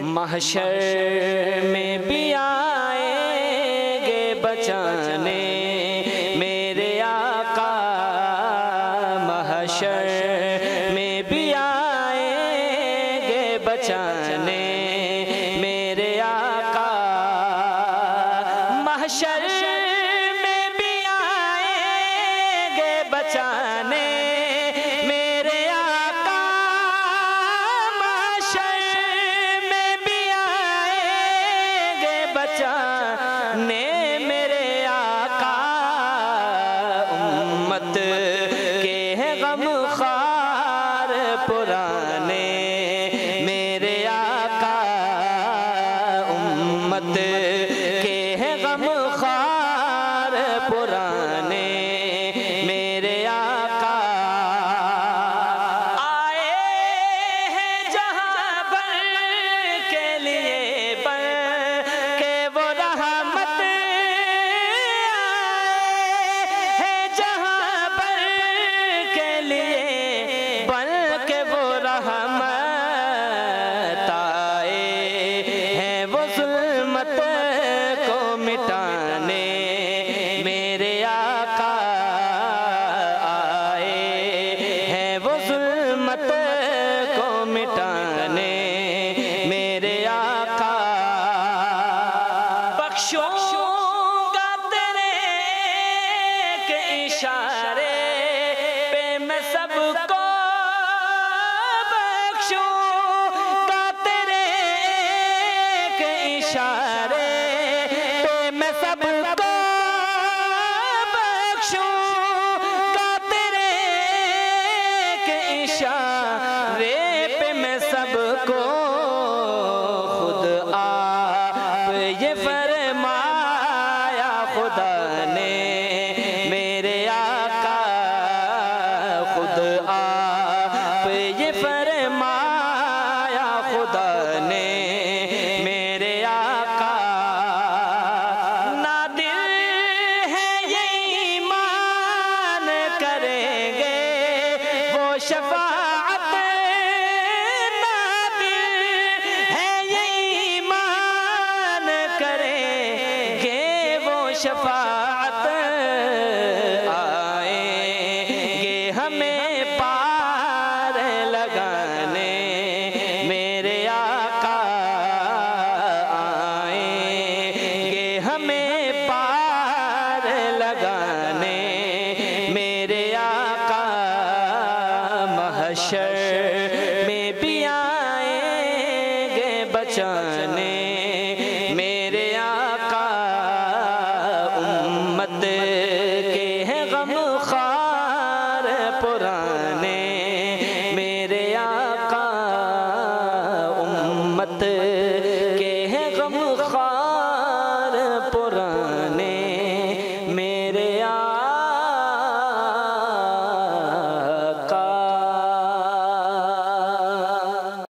महशर में भी आएंगे बचाने मेरे आका, महशर में भी आएंगे बचाने मेरे आका, महशर में भी आएंगे बचाने मेरे आका, महशर में भी आएंगे बचाने मेरे आका, उम्मत के हैं गम ख़ार पुराने मेरे आका, उम्मत के हैं गम ख़ार पुराने मेरे आका, आए हैं जहाँ पर के लिए पर के वो रहमत, आए हैं जहाँ पर के लिए बल्कि वो रहमत, आए हैं वो ज़ुल्मत को मिटाने मेरे आका, आए हैं वो ज़ुल्मत को मिटाने मेरे आका, बख्शूंगा तेरे के इशारे पे मैं सबको, बख्शूंगा तेरे के इशारे पे मैं सबको, बख्शूंगा तेरे के इशारे पे मैं सबको, खुद आप ये फरमाया खुदा ने मेरे आका, खुद आप ये फरमाया खुदा ने मेरे आका, ना दिल है ये ईमान करेंगे वो शफाअत, ना दिल है ये ईमान करेंगे वो शफाअत, आएंगे हमें पार लगाने मेरे आका, आएंगे हमें पार लगाने मेरे आका, महशर में भी आएंगे बचाने मेरे आका, उम्मत के हैं गम ख़ार पुराने मेरे आका, उम्मत